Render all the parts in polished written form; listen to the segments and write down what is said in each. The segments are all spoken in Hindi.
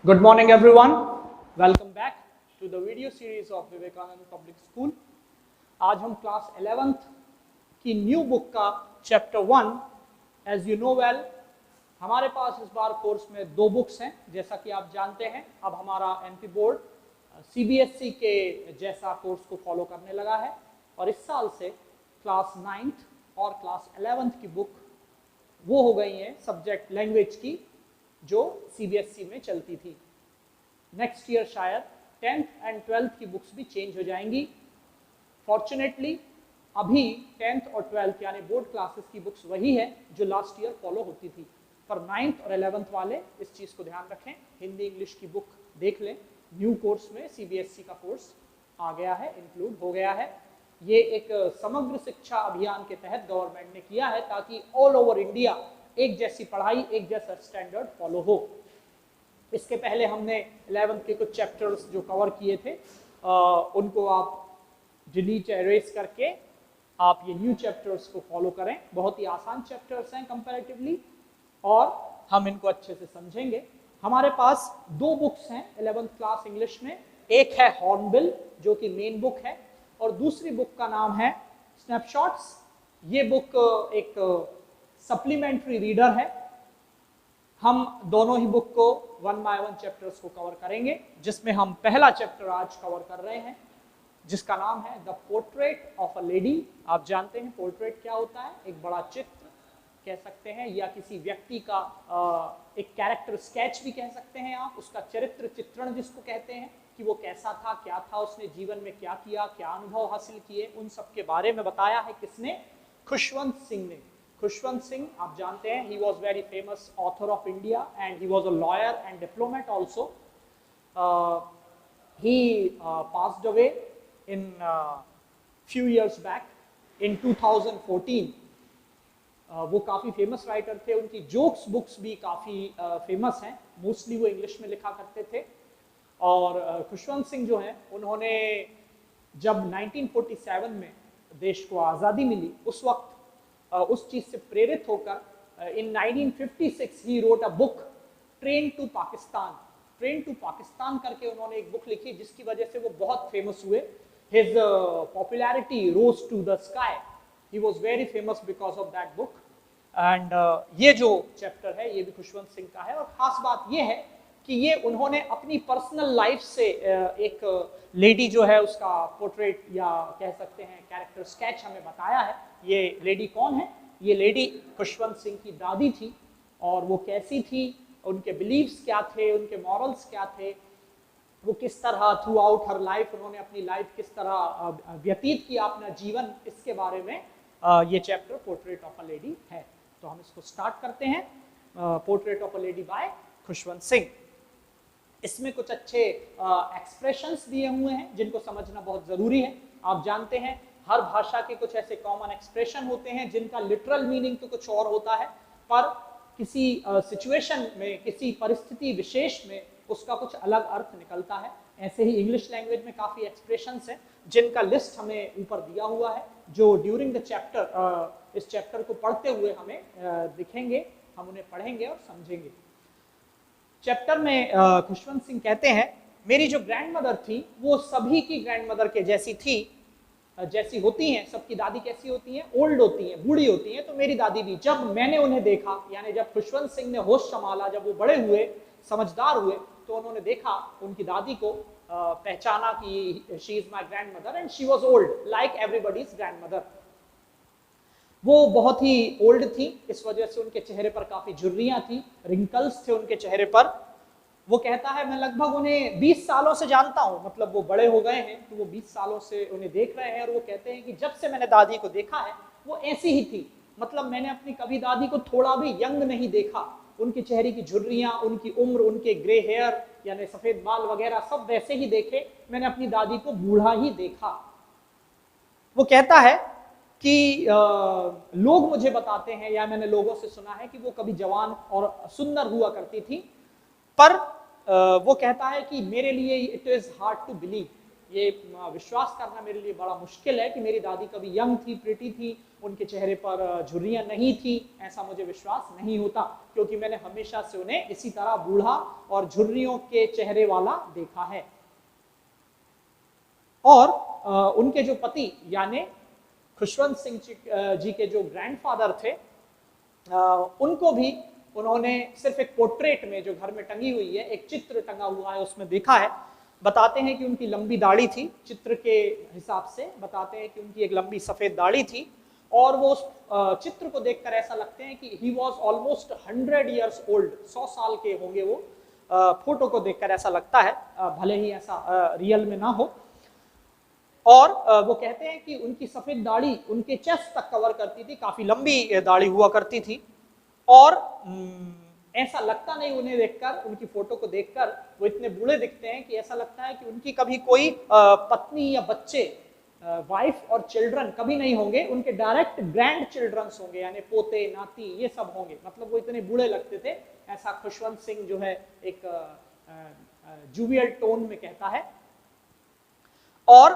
Good morning everyone. Welcome back to the video series of Vivekanand public school. आज हम क्लास 11th की न्यू बुक का chapter 1 as you know well हमारे पास इस बार कोर्स में 2 बुक्स हैं। जैसा कि आप जानते हैं अब हमारा एमपी बोर्ड सीबीएसई के जैसा कोर्स को फॉलो करने लगा है और इस साल से क्लास 9th और क्लास 11th की बुक वो हो गई हैं सब्जेक्ट लैंग्वेज की जो सीबीएसई में चलती थी। नेक्स्ट ईयर शायद 10th एंड 12th की बुक्स भी चेंज हो जाएंगी। फॉर्चुनेटली अभी 10th और 12th यानी बोर्ड क्लासेस की बुक्स वही है जो लास्ट ईयर फॉलो होती थी, पर 9th और 11th वाले इस चीज़ को ध्यान रखें, हिंदी इंग्लिश की बुक देख लें। न्यू कोर्स में सीबीएसई का कोर्स आ गया है, इंक्लूड हो गया है। ये एक समग्र शिक्षा अभियान के तहत गवर्नमेंट ने किया है ताकि ऑल ओवर इंडिया एक जैसी पढ़ाई, एक जैसा स्टैंडर्ड फॉलो हो। इसके पहले हमने 11th के कुछ चैप्टर्स जो कवर किए थे उनको आप डिलीट एरेज करके आप ये न्यू चैप्टर्स को फॉलो करें। बहुत ही आसान चैप्टर्स हैं कंपैरेटिवली और हम इनको अच्छे से समझेंगे। हमारे पास 2 बुक्स हैं 11th क्लास इंग्लिश में। एक है हॉर्नबिल जो कि मेन बुक है और दूसरी बुक का नाम है स्नैपशॉट्स। ये बुक एक सप्लीमेंट्री रीडर है। हम दोनों ही बुक को 1 बाय 1 चैप्टर्स को कवर करेंगे, जिसमें हम पहला चैप्टर आज कवर कर रहे हैं जिसका नाम है the portrait of a lady. आप जानते हैं पोर्ट्रेट क्या होता है, एक बड़ा चित्र कह सकते हैं या किसी व्यक्ति का एक कैरेक्टर स्केच भी कह सकते हैं आप, उसका चरित्र चित्रण जिसको कहते हैं कि वो कैसा था, क्या था, उसने जीवन में क्या किया, क्या अनुभव हासिल किए, उन सब के बारे में बताया है किसने? खुशवंत सिंह ने। खुशवंत सिंह आप जानते हैं ही was very famous author of India and he was a lawyer and diplomat also. He passed away in few years back in 2014। वो काफ़ी फेमस राइटर थे, उनकी जोक्स बुक्स भी काफ़ी फेमस हैं, मोस्टली वो इंग्लिश में लिखा करते थे। और खुशवंत सिंह जो हैं उन्होंने जब 1947 में देश को आज़ादी मिली उस वक्त उस चीज़ से प्रेरित होकर इन 1956 ही wrote a book train to Pakistan. Train to Pakistan करके उन्होंने एक बुक लिखी जिसकी वजह से वो बहुत फेमस हुए। His popularity rose to the sky. He was very famous because of that book. And ये जो चैप्टर है ये भी खुशवंत सिंह का है और ख़ास बात ये है कि ये उन्होंने अपनी पर्सनल लाइफ से एक लेडी जो है उसका पोर्ट्रेट या कह सकते हैं कैरेक्टर स्केच हमें बताया है। ये लेडी कौन है? ये लेडी खुशवंत सिंह की दादी थी और वो कैसी थी, उनके बिलीव्स क्या थे, उनके मॉरल्स क्या थे, वो किस तरह थ्रू आउट हर लाइफ उन्होंने अपनी लाइफ किस तरह व्यतीत किया अपना जीवन, इसके बारे में ये chapter portrait of a lady है। तो हम इसको स्टार्ट करते हैं। Portrait of a lady by Khushwant Singh. इसमें कुछ अच्छे एक्सप्रेशंस दिए हुए हैं जिनको समझना बहुत ज़रूरी है। आप जानते हैं हर भाषा के कुछ ऐसे कॉमन एक्सप्रेशन होते हैं जिनका लिटरल मीनिंग तो कुछ और होता है, पर किसी सिचुएशन में, किसी परिस्थिति विशेष में उसका कुछ अलग अर्थ निकलता है। ऐसे ही इंग्लिश लैंग्वेज में काफ़ी एक्सप्रेशंस हैं जिनका लिस्ट हमें ऊपर दिया हुआ है जो ड्यूरिंग द चैप्टर इस चैप्टर को पढ़ते हुए हमें दिखेंगे, हम उन्हें पढ़ेंगे और समझेंगे। चैप्टर में खुशवंत सिंह कहते हैं मेरी जो ग्रैंड मदर थी वो सभी की ग्रैंड मदर के जैसी थी, जैसी होती हैं सबकी दादी कैसी होती हैं, ओल्ड होती हैं, बूढ़ी होती हैं, तो मेरी दादी भी। जब मैंने उन्हें देखा यानी जब खुशवंत सिंह ने होश संभाला, जब वो बड़े हुए, समझदार हुए, तो उन्होंने देखा उनकी दादी को, पहचाना कि she is my grand mother and she was old like everybody's grand mother. वो बहुत ही ओल्ड थी, इस वजह से उनके चेहरे पर काफ़ी झुर्रियाँ थी, रिंकल्स थे उनके चेहरे पर। वो कहता है मैं लगभग उन्हें 20 सालों से जानता हूँ, मतलब वो बड़े हो गए हैं तो वो 20 सालों से उन्हें देख रहे हैं। और वो कहते हैं कि जब से मैंने दादी को देखा है वो ऐसी ही थी, मतलब मैंने अपनी कभी दादी को थोड़ा भी यंग नहीं देखा। उनके चेहरे की झुर्रियाँ, उनकी उम्र, उनके ग्रे हेयर यानी सफ़ेद बाल वगैरह सब वैसे ही देखे, मैंने अपनी दादी को बूढ़ा ही देखा। वो कहता है कि लोग मुझे बताते हैं या मैंने लोगों से सुना है कि वो कभी जवान और सुंदर हुआ करती थी, पर वो कहता है कि मेरे लिए it is hard to believe, ये विश्वास करना मेरे लिए बड़ा मुश्किल है कि मेरी दादी कभी यंग थी, प्रिटी थी, उनके चेहरे पर झुर्रियां नहीं थी, ऐसा मुझे विश्वास नहीं होता, क्योंकि मैंने हमेशा से उन्हें इसी तरह बूढ़ा और झुर्रियों के चेहरे वाला देखा है। और उनके जो पति यानी खुशवंत सिंह जी के जो ग्रैंडफादर थे, उनको भी उन्होंने सिर्फ एक पोर्ट्रेट में जो घर में टंगी हुई है, एक चित्र टंगा हुआ है, उसमें देखा है। बताते हैं कि उनकी लंबी दाढ़ी थी, चित्र के हिसाब से बताते हैं कि उनकी एक लंबी सफेद दाढ़ी थी, और वो उस चित्र को देखकर ऐसा लगते हैं कि he was almost 100 years old, 100 साल के होंगे वो। फोटो को देखकर ऐसा लगता है, भले ही ऐसा रियल में ना हो। और वो कहते हैं कि उनकी सफेद दाढ़ी उनके चेस्ट तक कवर करती थी, काफी लंबी दाढ़ी हुआ करती थी, और ऐसा लगता नहीं उन्हें देखकर, उनकी फोटो को देखकर वो इतने बूढ़े दिखते हैं कि ऐसा लगता है कि उनकी कभी कोई पत्नी या बच्चे, वाइफ और चिल्ड्रन कभी नहीं होंगे, उनके डायरेक्ट ग्रैंड चिल्ड्रंस होंगे, यानी पोते नाती ये सब होंगे। मतलब वो इतने बूढ़े लगते थे, ऐसा खुशवंत सिंह जो है एक जुवियल टोन में कहता है। और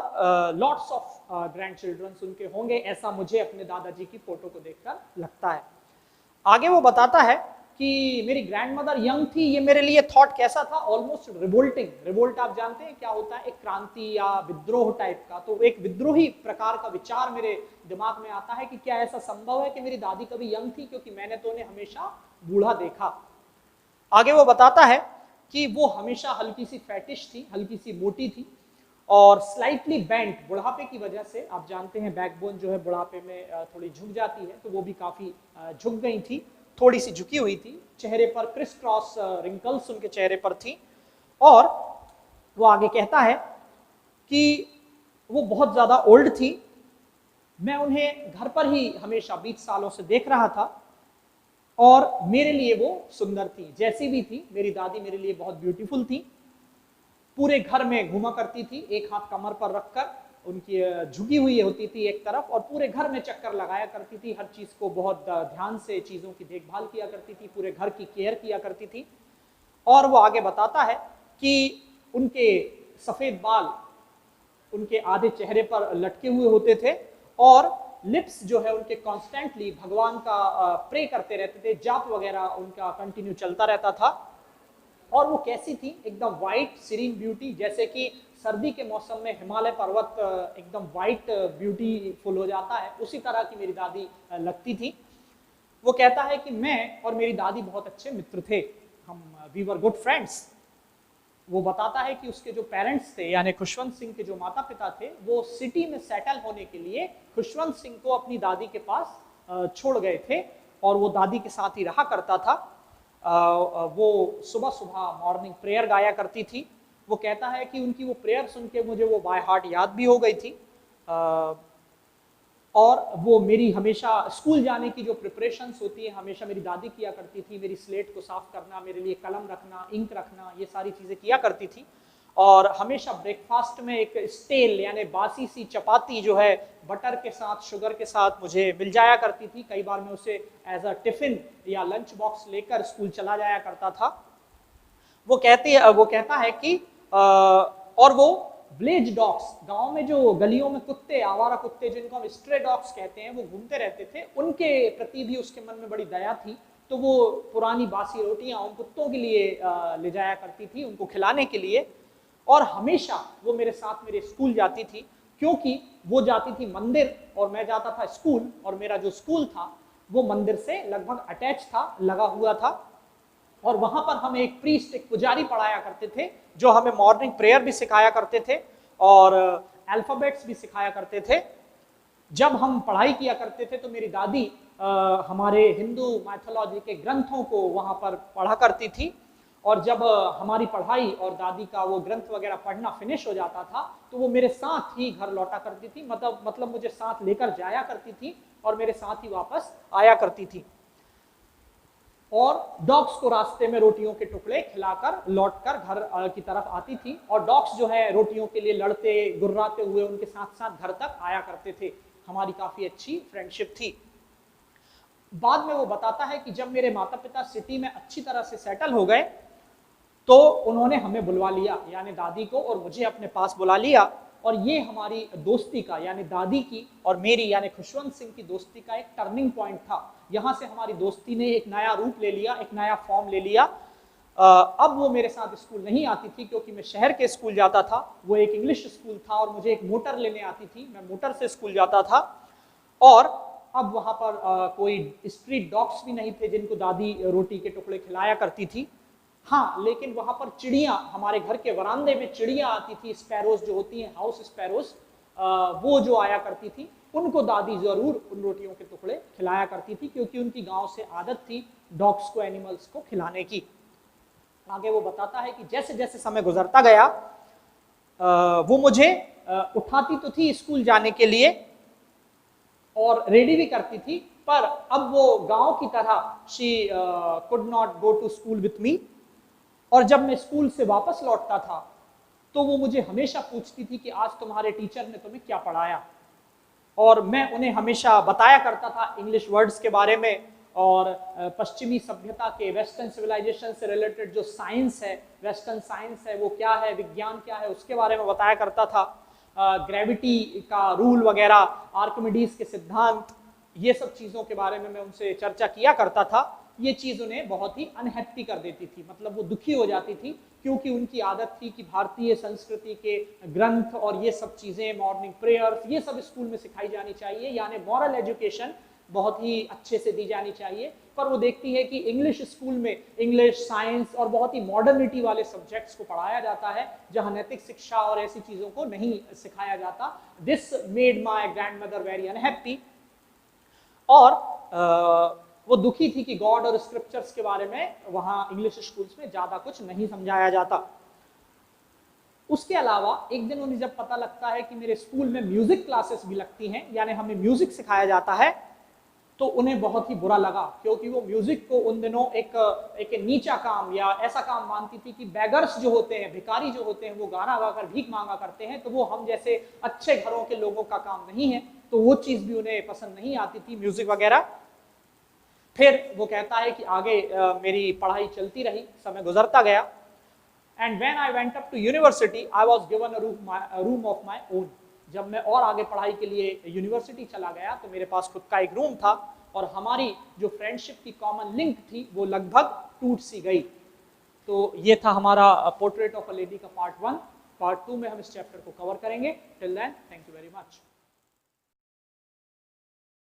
लॉट्स ऑफ ग्रैंड चिल्ड्रंस उनके होंगे, ऐसा मुझे अपने दादाजी की फोटो को देखकर लगता है। आगे वो बताता है कि मेरी ग्रैंडमदर यंग थी, ये मेरे लिए थॉट कैसा था, ऑलमोस्ट रिवोल्टिंग। रिवोल्ट आप जानते हैं क्या होता है, एक क्रांति या विद्रोह टाइप का। तो एक विद्रोही प्रकार का विचार मेरे दिमाग में आता है कि क्या ऐसा संभव है कि मेरी दादी कभी यंग थी, क्योंकि मैंने तो उन्हें हमेशा बूढ़ा देखा। आगे वो बताता है कि वो हमेशा हल्की सी फैटिश थी, हल्की सी मोटी थी, और स्लाइटली बेंट, बुढ़ापे की वजह से आप जानते हैं बैकबोन जो है बुढ़ापे में थोड़ी झुक जाती है, तो वो भी काफी झुक गई थी, थोड़ी सी झुकी हुई थी। चेहरे पर क्रिस क्रॉस रिंकल्स उनके चेहरे पर थी। और वो आगे कहता है कि वो बहुत ज्यादा ओल्ड थी, मैं उन्हें घर पर ही हमेशा 20 सालों से देख रहा था, और मेरे लिए वो सुंदर थी, जैसी भी थी मेरी दादी मेरे लिए बहुत ब्यूटीफुल थी। पूरे घर में घुमा करती थी, एक हाथ कमर पर रखकर, उनकी झुकी हुई होती थी एक तरफ, और पूरे घर में चक्कर लगाया करती थी, हर चीज को बहुत ध्यान से चीजों की देखभाल किया करती थी, पूरे घर की केयर किया करती थी। और वो आगे बताता है कि उनके सफेद बाल उनके आधे चेहरे पर लटके हुए होते थे, और लिप्स जो है उनके कॉन्स्टेंटली भगवान का प्रे करते रहते थे, जाप वगैरह उनका कंटिन्यू चलता रहता था। और वो कैसी थी, एकदम वाइट सीरीन ब्यूटी, जैसे कि सर्दी के मौसम में हिमालय पर्वत एकदम वाइट ब्यूटीफुल हो जाता है, उसी तरह की मेरी दादी लगती थी। वो कहता है कि मैं और मेरी दादी बहुत अच्छे मित्र थे, हम वी वर गुड फ्रेंड्स। वो बताता है कि उसके जो पेरेंट्स थे, यानी खुशवंत सिंह के जो माता पिता थे, वो सिटी में सेटल होने के लिए खुशवंत सिंह को अपनी दादी के पास छोड़ गए थे, और वो दादी के साथ ही रहा करता था। वो सुबह सुबह मॉर्निंग प्रेयर गाया करती थी। वो कहता है कि उनकी वो प्रेयर सुन के मुझे वो बाय हार्ट याद भी हो गई थी। और वो मेरी हमेशा स्कूल जाने की जो प्रिपरेशंस होती है हमेशा मेरी दादी किया करती थी, मेरी स्लेट को साफ करना, मेरे लिए कलम रखना, इंक रखना, ये सारी चीज़ें किया करती थी। और हमेशा ब्रेकफास्ट में एक स्टेल यानी बासी सी चपाती जो है बटर के साथ, शुगर के साथ मुझे मिल जाया करती थी। कई बार मैं उसे एज अ टिफिन या लंच बॉक्स लेकर स्कूल चला जाया करता था। वो कहता है कि और वो ब्लेज डॉग्स, गांव में जो गलियों में कुत्ते, आवारा कुत्ते जिनको हम स्ट्रे डॉग्स कहते हैं, वो घूमते रहते थे, उनके प्रति भी उसके मन में बड़ी दया थी। तो वो पुरानी बासी रोटियां उन कुत्तों के लिए ले जाया करती थी, उनको खिलाने के लिए। और हमेशा वो मेरे साथ मेरे स्कूल जाती थी, क्योंकि वो जाती थी मंदिर और मैं जाता था स्कूल, और मेरा जो स्कूल था वो मंदिर से लगभग अटैच था, लगा हुआ था। और वहां पर हम एक प्रीस्ट, एक पुजारी पढ़ाया करते थे, जो हमें मॉर्निंग प्रेयर भी सिखाया करते थे और अल्फाबेट्स भी सिखाया करते थे। जब हम पढ़ाई किया करते थे तो मेरी दादी हमारे हिंदू माइथोलॉजी के ग्रंथों को वहां पर पढ़ा करती थी, और जब हमारी पढ़ाई और दादी का वो ग्रंथ वगैरह पढ़ना फिनिश हो जाता था तो वो मेरे साथ ही घर लौटा करती थी, मतलब मुझे साथ लेकर जाया करती थी और मेरे साथ ही वापस आया करती थी। और डॉग्स को रास्ते में रोटियों के टुकड़े खिलाकर लौटकर घर की तरफ आती थी, और डॉग्स जो है रोटियों के लिए लड़ते गुर्राते हुए उनके साथ साथ घर तक आया करते थे। हमारी काफी अच्छी फ्रेंडशिप थी। बाद में वो बताता है कि जब मेरे माता पिता सिटी में अच्छी तरह से सेटल हो गए तो उन्होंने हमें बुलवा लिया, यानी दादी को और मुझे अपने पास बुला लिया, और ये हमारी दोस्ती का यानी दादी की और मेरी यानी खुशवंत सिंह की दोस्ती का एक टर्निंग पॉइंट था। यहाँ से हमारी दोस्ती ने एक नया रूप ले लिया, एक नया फॉर्म ले लिया। अब वो मेरे साथ स्कूल नहीं आती थी क्योंकि मैं शहर के स्कूल जाता था, वो एक इंग्लिश स्कूल था और मुझे एक मोटर लेने आती थी, मैं मोटर से स्कूल जाता था। और अब वहाँ पर कोई स्ट्रीट डॉग्स भी नहीं थे जिनको दादी रोटी के टुकड़े खिलाया करती थी। हाँ, लेकिन वहाँ पर चिड़िया, हमारे घर के वरांदे में चिड़िया आती थी, स्पैरोज जो होती हैं, हाउस स्पैरोज, वो जो आया करती थी, उनको दादी जरूर उन रोटियों के टुकड़े खिलाया करती थी क्योंकि उनकी गांव से आदत थी डॉग्स को, एनिमल्स को खिलाने की। आगे वो बताता है कि जैसे जैसे समय गुजरता गया वो मुझे उठाती तो थी स्कूल जाने के लिए और रेडी भी करती थी, पर अब वो गांव की तरह she could not go to school with me. और जब मैं स्कूल से वापस लौटता था तो वो मुझे हमेशा पूछती थी कि आज तुम्हारे टीचर ने तुम्हें क्या पढ़ाया, और मैं उन्हें हमेशा बताया करता था इंग्लिश वर्ड्स के बारे में और पश्चिमी सभ्यता के, वेस्टर्न सिविलाइजेशन से रिलेटेड जो साइंस है, वेस्टर्न साइंस है वो क्या है, विज्ञान क्या है, उसके बारे में बताया करता था। ग्रेविटी का रूल वगैरह, आर्किमिडीज के सिद्धांत, ये सब चीज़ों के बारे में मैं उनसे चर्चा किया करता था। ये चीज़ उन्हें बहुत ही अनहैप्पी कर देती थी, मतलब वो दुखी हो जाती थी क्योंकि उनकी आदत थी कि भारतीय संस्कृति के ग्रंथ और ये सब चीज़ें, मॉर्निंग प्रेयर्स, ये सब स्कूल में सिखाई जानी चाहिए, यानी मॉरल एजुकेशन बहुत ही अच्छे से दी जानी चाहिए। पर वो देखती है कि इंग्लिश स्कूल में इंग्लिश, साइंस और बहुत ही मॉडर्निटी वाले सब्जेक्ट्स को पढ़ाया जाता है जहाँ नैतिक शिक्षा और ऐसी चीज़ों को नहीं सिखाया जाता। This made my grand mother very unhappy. और वो दुखी थी कि गॉड और स्क्रिप्चर्स के बारे में वहाँ इंग्लिश स्कूल्स में ज़्यादा कुछ नहीं समझाया जाता। उसके अलावा एक दिन उन्हें जब पता लगता है कि मेरे स्कूल में म्यूजिक क्लासेस भी लगती हैं, यानी हमें म्यूजिक सिखाया जाता है, तो उन्हें बहुत ही बुरा लगा क्योंकि वो म्यूजिक को उन दिनों एक नीचा काम या ऐसा काम मानती थी कि बैगर्स जो होते हैं, भिखारी जो होते हैं, वो गाना गाकर भीख मांगा करते हैं, तो वो हम जैसे अच्छे घरों के लोगों का काम नहीं है, तो वो चीज़ भी उन्हें पसंद नहीं आती थी, म्यूजिक वगैरह। फिर वो कहता है कि आगे मेरी पढ़ाई चलती रही, समय गुजरता गया, and when I went up to university I was given a room of my own. जब मैं और आगे पढ़ाई के लिए यूनिवर्सिटी चला गया तो मेरे पास खुद का एक रूम था और हमारी जो फ्रेंडशिप की कॉमन लिंक थी वो लगभग टूट सी गई। तो ये था हमारा पोर्ट्रेट ऑफ अ लेडी का पार्ट 1। पार्ट 2 में हम इस चैप्टर को कवर करेंगे। Till then, thank you very much.